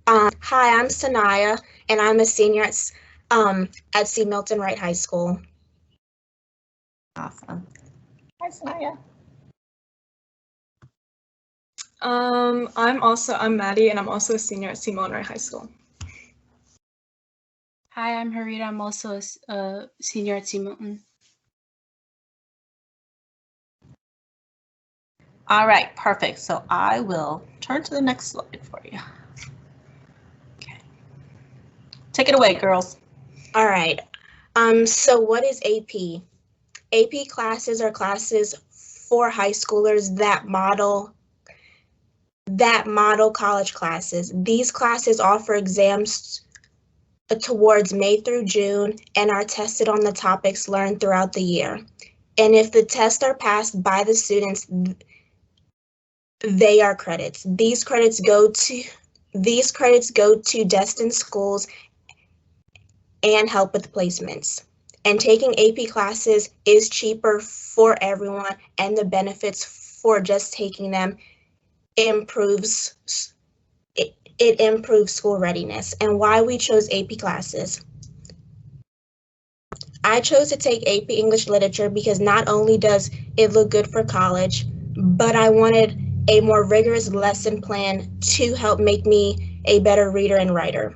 Hi, I'm Sanaya, and I'm a senior at C. Milton Wright High School. Awesome. Hi, Sanaya. I'm Maddie, and I'm also a senior at C. Milton Wright High School. Hi, I'm Harita. I'm also a senior at C. Milton. All right, perfect. So I will turn to the next slide for you. Okay. Take it away, girls. All right. So what is AP? AP classes are classes for high schoolers that model college classes. These classes offer exams towards May through June and are tested on the topics learned throughout the year. And if the tests are passed by the students, they are credits. These credits go to destined schools and help with placements. And taking AP classes is cheaper for everyone, and the benefits for just taking them improves school readiness. And why we chose AP classes. I chose to take AP English Literature because not only does it look good for college, but I wanted a more rigorous lesson plan to help make me a better reader and writer.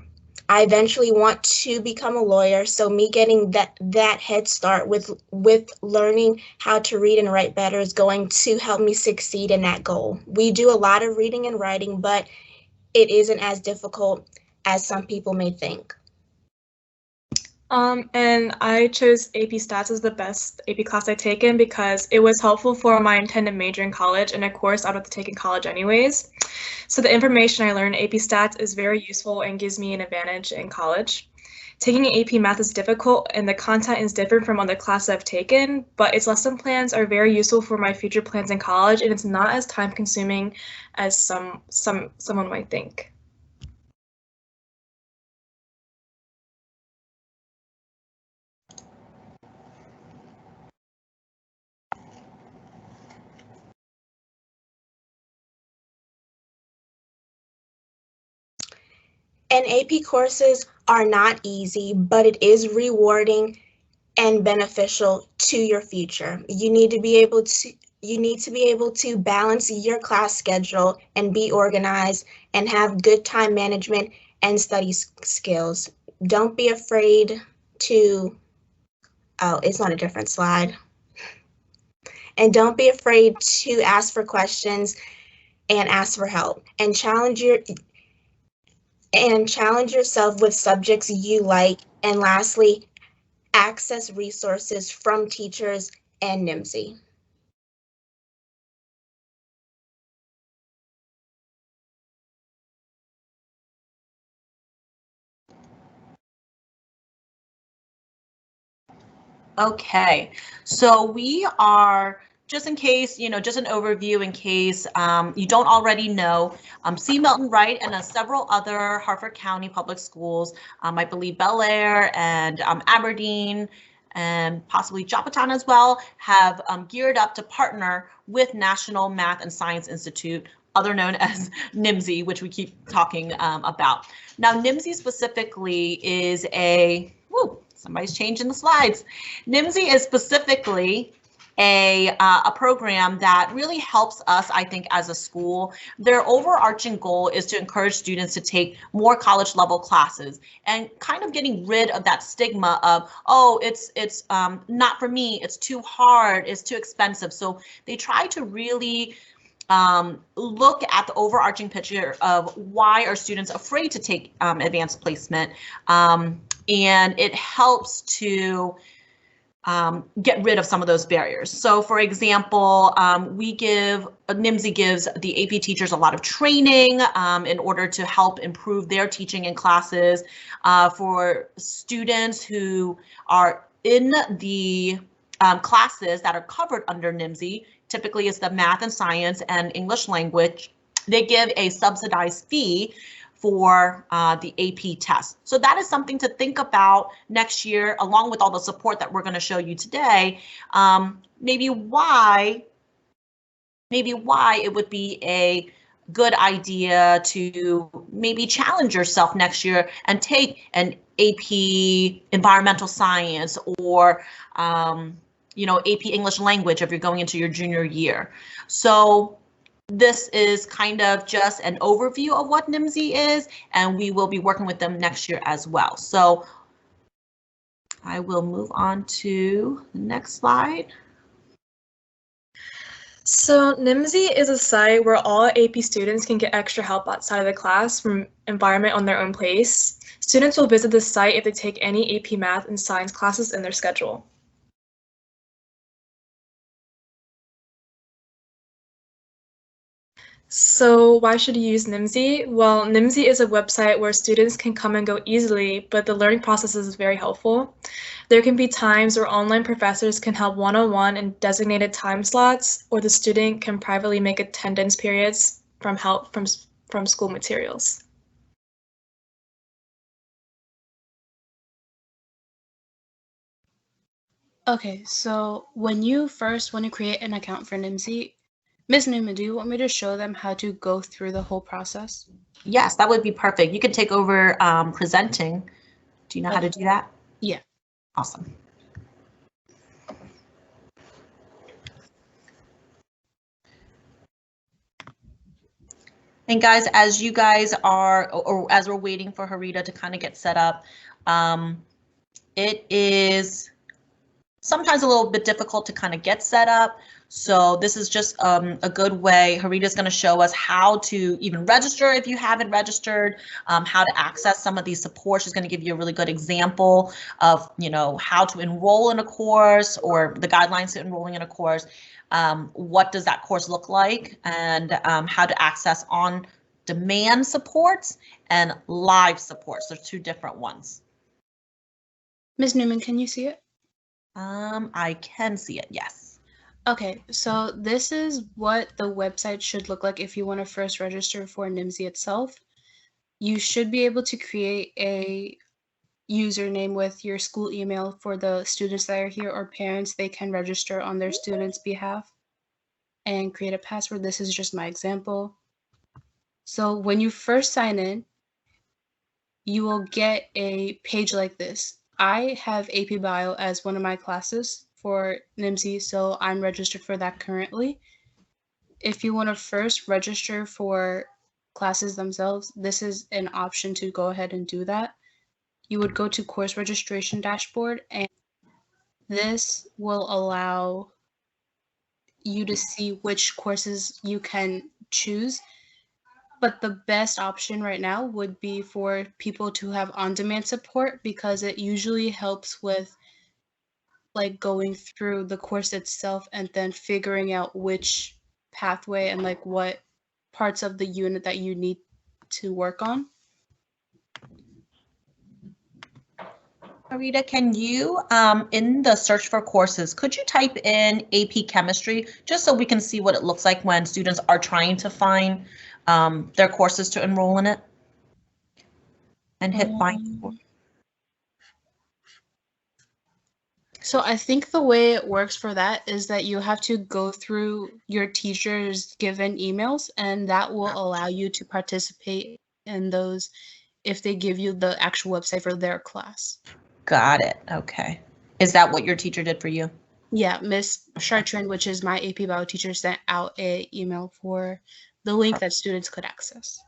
I eventually want to become a lawyer, so me getting that head start with learning how to read and write better is going to help me succeed in that goal. We do a lot of reading and writing, but it isn't as difficult as some people may think. And I chose AP Stats as the best AP class I've taken because it was helpful for my intended major in college and a course I would have to take in college anyways. So the information I learned in AP Stats is very useful and gives me an advantage in college. Taking AP Math is difficult and the content is different from other classes I've taken, but its lesson plans are very useful for my future plans in college, and it's not as time consuming as someone might think. And AP courses are not easy, but it is rewarding and beneficial to your future. You need to be able to balance your class schedule and be organized and have good time management and study skills. Don't be afraid to, oh, it's on a different slide. And don't be afraid to ask for questions and ask for help and challenge yourself with subjects you like. And lastly, access resources from teachers and NMSI. Okay, so we are, just in case, just an overview in case you don't already know, C. Milton Wright and several other Harford County public schools, I believe Bel Air and Aberdeen and possibly Joppatowne as well, have geared up to partner with National Math and Science Institute, other known as NMSI, which we keep talking about. Now, NMSI specifically is somebody's changing the slides. NMSI is specifically a program that really helps us, I think, as a school. Their overarching goal is to encourage students to take more college level classes and kind of getting rid of that stigma of, oh, it's not for me, it's too hard, it's too expensive. So they try to really look at the overarching picture of why are students afraid to take advanced placement, and it helps to get rid of some of those barriers. So for example, NMSI gives the AP teachers a lot of training in order to help improve their teaching in classes. For students who are in the classes that are covered under NMSI, typically it's the math and science and English language, they give a subsidized fee for the AP test. So that is something to think about next year, along with all the support that we're going to show you today. Maybe why it would be a good idea to maybe challenge yourself next year and take an AP Environmental Science or AP English Language if you're going into your junior year. So this is kind of just an overview of what NMSI is, and we will be working with them next year as well. So I will move on to the next slide. So NMSI is a site where all AP students can get extra help outside of the class from environment on their own pace. Students will visit the site if they take any AP Math and Science classes in their schedule. So why should you use NMSI? Well, NMSI is a website where students can come and go easily, but the learning process is very helpful. There can be times where online professors can help one-on-one in designated time slots, or the student can privately make attendance periods from help from school materials. Okay, so when you first want to create an account for NMSI, Ms. Newman, do you want me to show them how to go through the whole process? Yes, that would be perfect. You can take over presenting. Do you know how to do that? Yeah. Awesome. And guys, as you guys are, or as we're waiting for Harita to kind of get set up, it is sometimes a little bit difficult to kind of get set up. So this is just a good way. Harita's going to show us how to even register if you haven't registered, how to access some of these supports. She's going to give you a really good example of, how to enroll in a course or the guidelines to enrolling in a course. What does that course look like, and how to access on-demand supports and live supports. There's two different ones. Ms. Newman, can you see it? I can see it, yes. Okay, so this is what the website should look like if you want to first register for NMSI itself. You should be able to create a username with your school email for the students that are here, or parents. They can register on their students' behalf and create a password. This is just my example. So when you first sign in, you will get a page like this. I have AP Bio as one of my classes for NMSI, so I'm registered for that currently. If you want to first register for classes themselves, this is an option to go ahead and do that. You would go to course registration dashboard, and this will allow you to see which courses you can choose. But the best option right now would be for people to have on-demand support, because it usually helps with like going through the course itself and then figuring out which pathway and like what parts of the unit that you need to work on. Harita, can you, in the search for courses, could you type in AP Chemistry just so we can see what it looks like when students are trying to find their courses to enroll in it? And hit find. So I think the way it works for that is that you have to go through your teacher's given emails, and that will allow you to participate in those if they give you the actual website for their class. Got it. Okay. Is that what your teacher did for you? Yeah, Miss Chartrand, which is my AP Bio teacher, sent out an email for the link that students could access.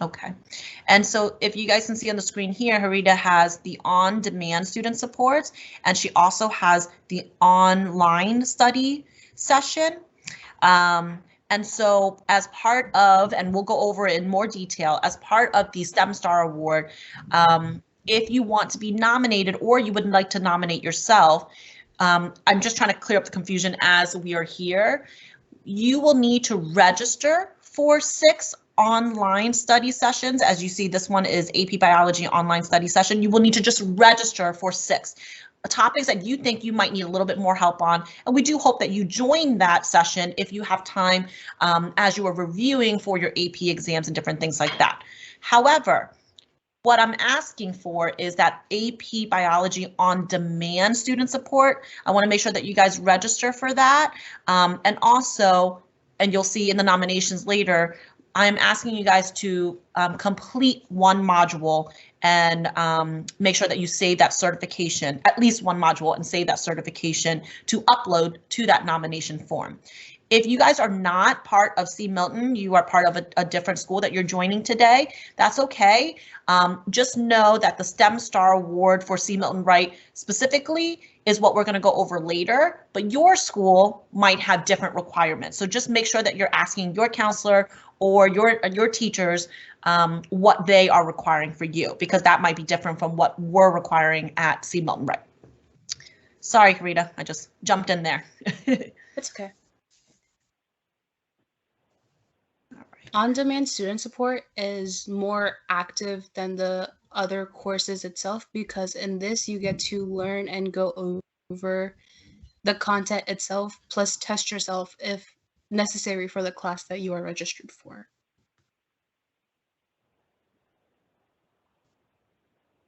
Okay. And so if you guys can see on the screen here, Harita has the on-demand student supports, and she also has the online study session. And so as part of, and we'll go over it in more detail, as part of the STEM Star Award, if you want to be nominated or you would like to nominate yourself, I'm just trying to clear up the confusion as we are here. You will need to register for 6 online study sessions. As you see, this one is AP Biology online study session. You will need to just register for 6 topics that you think you might need a little bit more help on. And we do hope that you join that session if you have time as you are reviewing for your AP exams and different things like that. However, what I'm asking for is that AP Biology on demand student support. I want to make sure that you guys register for that. And also, and you'll see in the nominations later, I'm asking you guys to complete one module and make sure that you save that certification, at least one module, and save that certification to upload to that nomination form. If you guys are not part of C. Milton, you are part of a different school that you're joining today, that's okay. Just know that the STEM Star Award for C. Milton Wright specifically is what we're going to go over later, but your school might have different requirements. So just make sure that you're asking your counselor or your teachers what they are requiring for you, because that might be different from what we're requiring at C. Milton Wright. Sorry, Rita, I just jumped in there. It's okay. On-demand student support is more active than the other courses itself, because in this you get to learn and go over the content itself, plus test yourself if necessary for the class that you are registered for.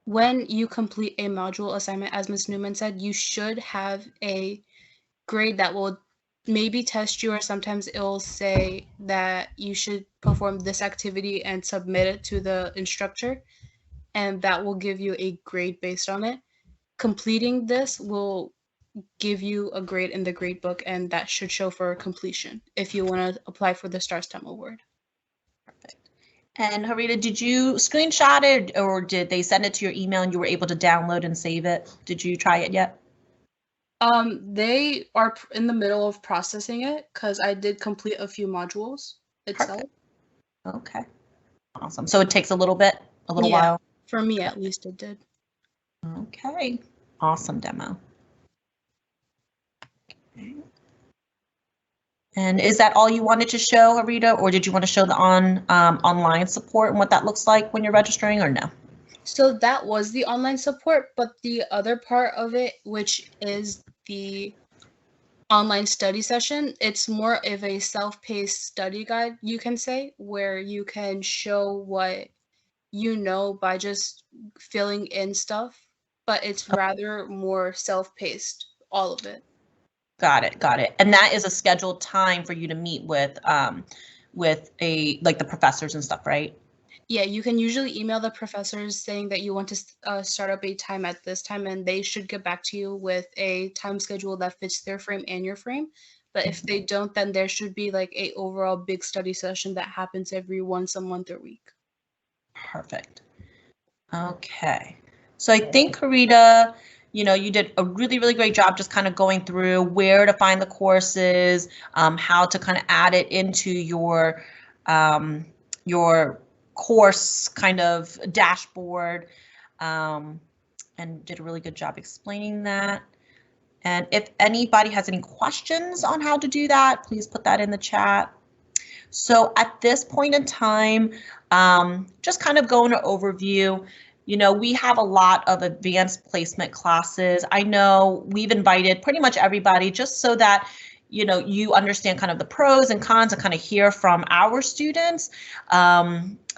When you complete a module assignment, as Ms. Newman said, you should have a grade that will maybe test you, or sometimes it'll say that you should perform this activity and submit it to the instructor, and that will give you a grade based on it. Completing this will give you a grade in the grade book, and that should show for completion if you want to apply for the Star STEM Award. Perfect. And Harita, did you screenshot it, or did they send it to your email and you were able to download and save it? Did you try it yet? They are in the middle of processing it because I did complete a few modules itself. Perfect. Okay. Awesome. So it takes a little bit, a little while. For me, at least it did. Okay. Awesome demo. Okay. And is that all you wanted to show, Harita, or did you want to show the online support and what that looks like when you're registering, or no? So that was the online support, but the other part of it, which is the online study session, it's more of a self-paced study guide, you can say, where you can show what you know by just filling in stuff, but it's rather more self-paced, all of it. Got it. Got it. And that is a scheduled time for you to meet with the professors and stuff, right? Yeah, you can usually email the professors saying that you want to start up a time at this time, and they should get back to you with a time schedule that fits their frame and your frame. But if they don't, then there should be like a overall big study session that happens every once a month or week. Perfect. Okay. So I think, Harita, you did a really, really great job just kind of going through where to find the courses, how to kind of add it into your course kind of dashboard, and did a really good job explaining that. And if anybody has any questions on how to do that, please put that in the chat. So at this point in time, just kind of going to overview, we have a lot of advanced placement classes. I know we've invited pretty much everybody just so that you understand kind of the pros and cons and kind of hear from our students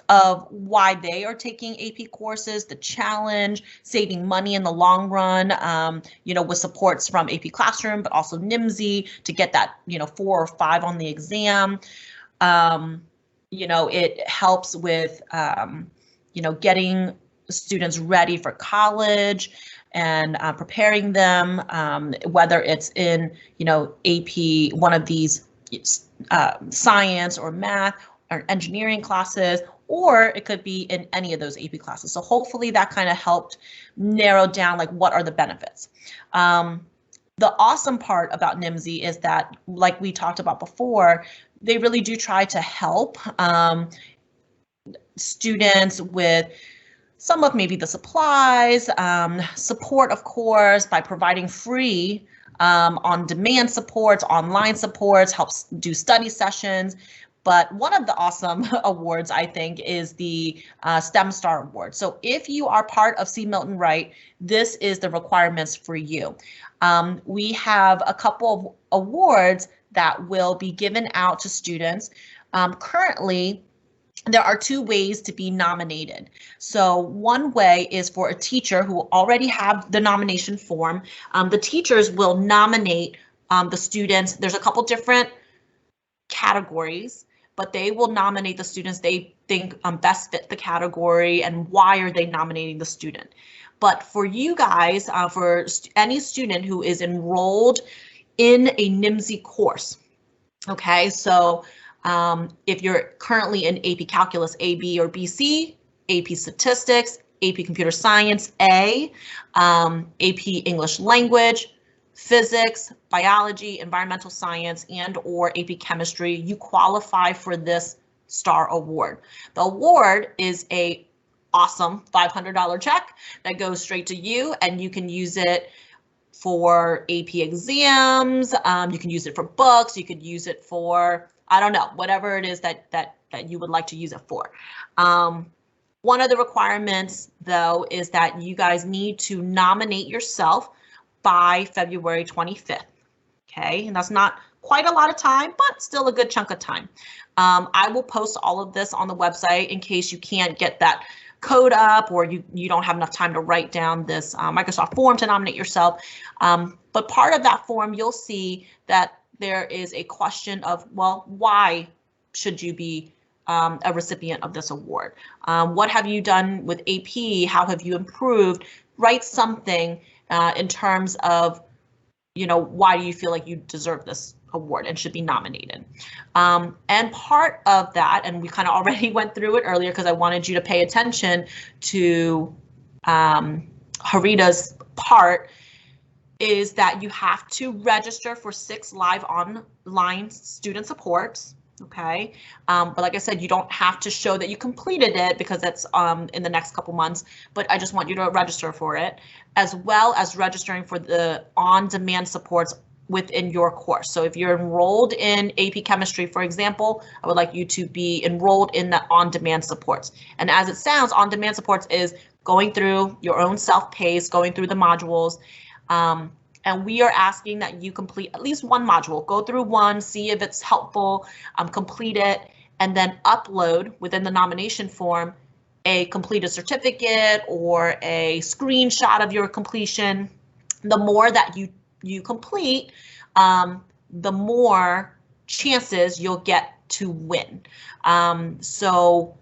of why they are taking AP courses, the challenge, saving money in the long run, with supports from AP Classroom, but also NMSI to get that, 4 or 5 on the exam. It helps with, getting students ready for college and preparing them, whether it's in, AP, one of these science or math or engineering classes, or it could be in any of those AP classes. So hopefully that kind of helped narrow down like what are the benefits. The awesome part about NMSI is that, like we talked about before, they really do try to help students with some of maybe the supplies, support, of course, by providing free on-demand supports, online supports, helps do study sessions. But one of the awesome awards, I think, is the STEM Star Award. So if you are part of C. Milton Wright, this is the requirements for you. We have a couple of awards that will be given out to students. Currently, there are 2 ways to be nominated. So one way is for a teacher who already have the nomination form. The teachers will nominate the students. There's a couple different categories. but they will nominate the students they think best fit the category and why are they nominating the student. But for you guys, for any student who is enrolled in a NMSI course, okay, so if you're currently in AP Calculus A, B, or BC, AP Statistics, AP Computer Science A, AP English Language, Physics, Biology, Environmental Science, and or AP Chemistry, you qualify for this STAR Award. The award is a awesome $500 check that goes straight to you, and you can use it for AP exams, you can use it for books, you could use it for, I don't know, whatever it is that you would like to use it for. One of the requirements, though, is that you guys need to nominate yourself by February 25th, okay? And that's not quite a lot of time, but still a good chunk of time. I will post all of this on the website in case you can't get that code up or you don't have enough time to write down this Microsoft form to nominate yourself. But part of that form, you'll see that there is a question of, well, why should you be a recipient of this award? What have you done with AP? How have you improved? Write something in terms of, why do you feel like you deserve this award and should be nominated. And part of that, and we kind of already went through it earlier because I wanted you to pay attention to Harita's part, is that you have to register for 6 live online student supports. Okay, but like I said, you don't have to show that you completed it because that's in the next couple months, but I just want you to register for it, as well as registering for the on-demand supports within your course. So if you're enrolled in AP Chemistry, for example, I would like you to be enrolled in the on-demand supports. And as it sounds, on-demand supports is going through your own self-paced, going through the modules. And we are asking that you complete at least one module, go through one, see if it's helpful, complete it, and then upload within the nomination form a completed certificate or a screenshot of your completion. The more that you complete, the more chances you'll get to win. So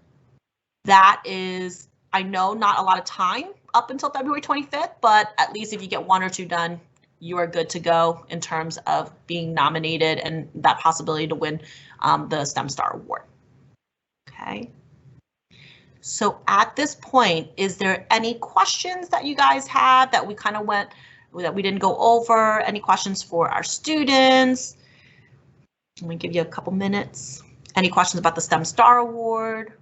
that is, I know, not a lot of time up until February 25th, but at least if you get 1 or 2 done, you are good to go in terms of being nominated and that possibility to win the STEM Star Award. Okay. So at this point, is there any questions that you guys have that we kind of that we didn't go over? Any questions for our students? Let me give you a couple minutes. Any questions about the STEM Star Award?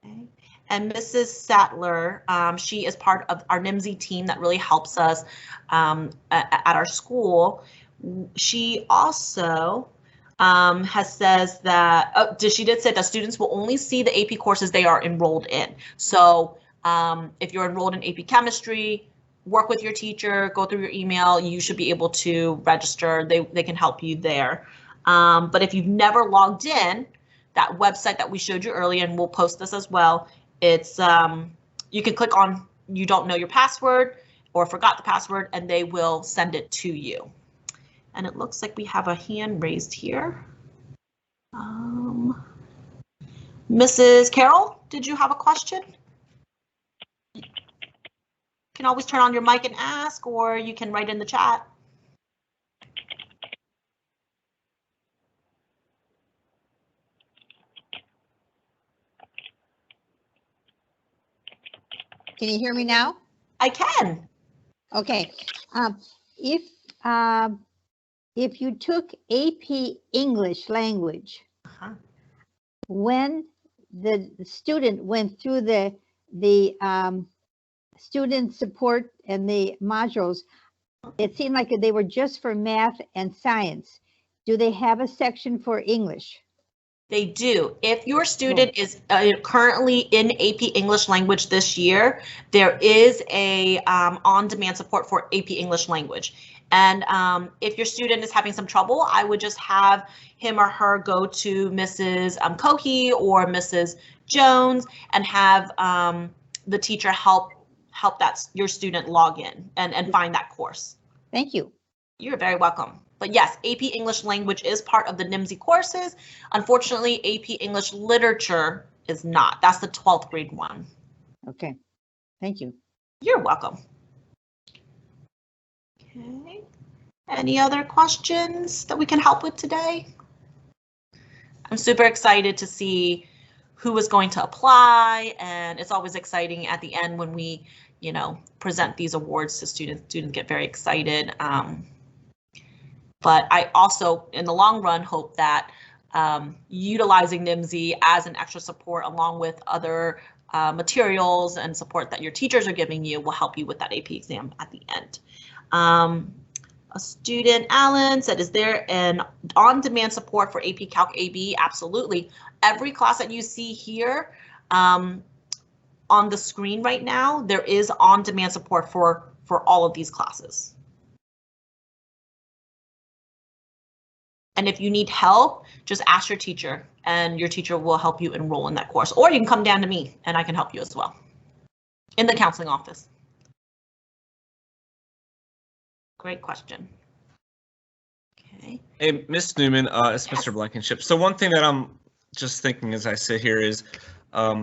Okay. And Mrs. Sattler, she is part of our NMSI team that really helps us at our school. She also says that, she did say that students will only see the AP courses they are enrolled in. So if you're enrolled in AP Chemistry, work with your teacher, go through your email, you should be able to register. They can help you there. But if you've never logged in, that website that we showed you earlier, and we'll post this as well, it's you can click on you don't know your password or forgot the password, and they will send it to you. And it looks like we have a hand raised here. Mrs. Carroll, did you have a question? You can always turn on your mic and ask, or you can write in the chat. Can you hear me now? I can. Okay. If you took AP English language, when the student went through the student support and the modules, it seemed like they were just for math and science. Do they have a section for English? They do. If your student is currently in AP English Language this year, there is a on-demand support for AP English Language. And if your student is having some trouble, I would just have him or her go to Mrs. Cohey or Mrs. Jones and have the teacher help your student log in and find that course. Thank you. You're very welcome. But yes, AP English Language is part of the NMSI courses. Unfortunately, AP English Literature is not. That's the 12th grade one. Okay, thank you. You're welcome. Okay. Any other questions that we can help with today? I'm super excited to see who is going to apply, and it's always exciting at the end when we, you know, present these awards to students. Students get very excited. But I also, in the long run, hope that utilizing NMSI as an extra support along with other materials and support that your teachers are giving you will help you with that AP exam at the end. A student, Alan, said, is there an on-demand support for AP Calc AB? Absolutely. Every class that you see here on the screen right now, there is on-demand support for all of these classes. And if you need help, just ask your teacher and your teacher will help you enroll in that course. Or you can come down to me and I can help you as well in the counseling office. Great question. Okay. Hey, Ms. Newman, it's Mr. Blankenship. So one thing that I'm just thinking as I sit here is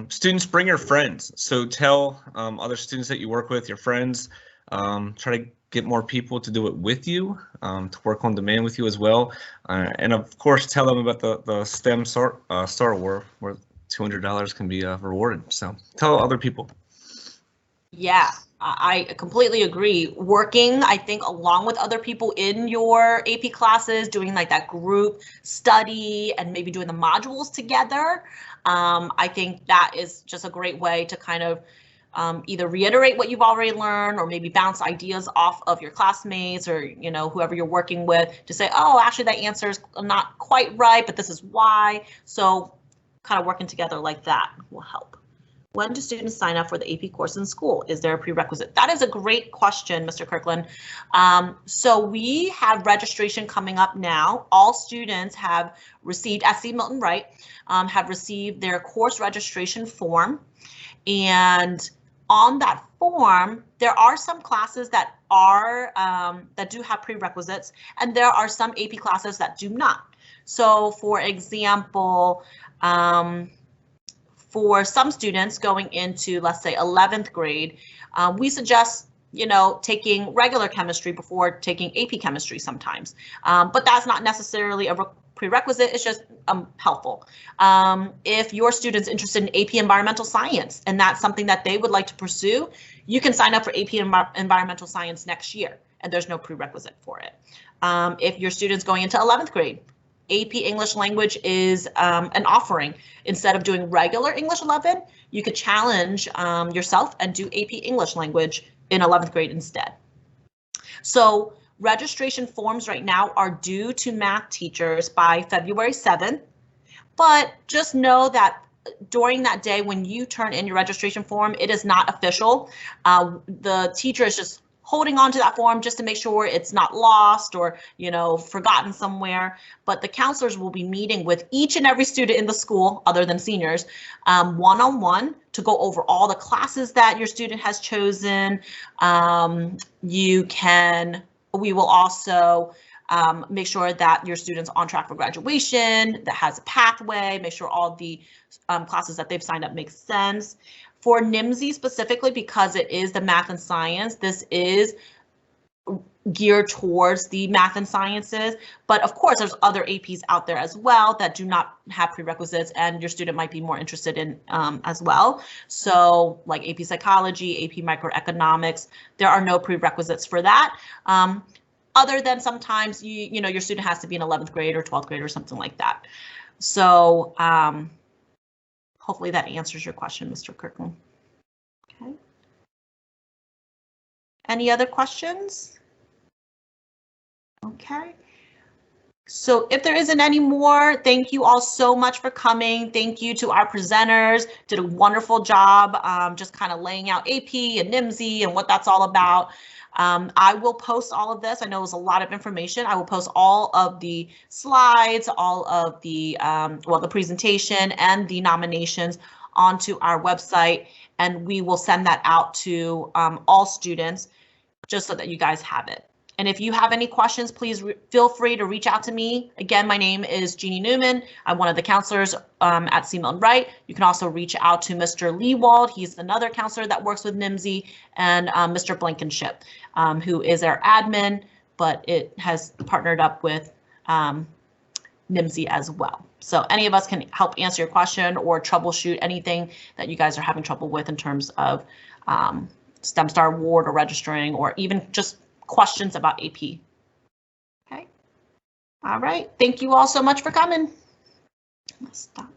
students, bring your friends. So tell other students that you work with, your friends, try to get more people to do it with you, to work on demand with you as well. And of course, tell them about the STEM Star Award where $200 can be rewarded. So tell other people. Yeah, I completely agree. Working, I think, along with other people in your AP classes, doing like that group study and maybe doing the modules together. I think that is just a great way to kind of either reiterate what you've already learned or maybe bounce ideas off of your classmates or, you know, whoever you're working with to say, oh, actually that answer is not quite right, but this is why. So kind of working together like that will help. When do students sign up for the AP course in school? Is there a prerequisite? That is a great question, Mr. Kirkland. So we have registration coming up now. All students have received, at C. Milton Wright, have received their course registration form. And on that form, there are some classes that are that do have prerequisites, and there are some AP classes that do not. So for example, for some students going into, let's say, 11th grade, we suggest, you know, taking regular chemistry before taking AP chemistry sometimes. But that's not necessarily a prerequisite, it's just helpful. If your student's interested in AP Environmental Science and that's something that they would like to pursue, you can sign up for AP Environmental Science next year, and there's no prerequisite for it. If your student's going into 11th grade, AP English Language is an offering. Instead of doing regular English 11, you could challenge yourself and do AP English Language in 11th grade instead. So registration forms right now are due to math teachers by February 7th, but just know that during that day when you turn in your registration form, it is not official. The teacher is just holding on to that form just to make sure it's not lost or, you know, forgotten somewhere. But the counselors will be meeting with each and every student in the school, other than seniors, one-on-one to go over all the classes that your student has chosen. We will also make sure that your student's on track for graduation, that has a pathway, make sure all the classes that they've signed up make sense. For NMSI specifically, because it is the math and science, this is geared towards the math and sciences, but of course there's other APs out there as well that do not have prerequisites and your student might be more interested in as well. So like AP Psychology, AP Microeconomics, there are no prerequisites for that. Other than sometimes you know your student has to be in 11th grade or 12th grade or something like that. So hopefully that answers your question, Mr. Kirkland. Okay. Any other questions? Okay. So if there isn't any more, thank you all so much for coming. Thank you to our presenters. Did a wonderful job just kind of laying out AP and NMSI and what that's all about. I will post all of this. I know it was a lot of information. I will post all of the slides, all of the, the presentation and the nominations onto our website, and we will send that out to all students just so that you guys have it. And if you have any questions, please feel free to reach out to me. Again, my name is Jeannie Newman. I'm one of the counselors at C. Milton Wright. You can also reach out to Mr. Leewald. He's another counselor that works with NMSI, and Mr. Blankenship, who is our admin, but it has partnered up with NMSI as well. So any of us can help answer your question or troubleshoot anything that you guys are having trouble with in terms of STEM Star Award or registering, or even just questions about AP. Okay. All right. Thank you all so much for coming. Let's stop.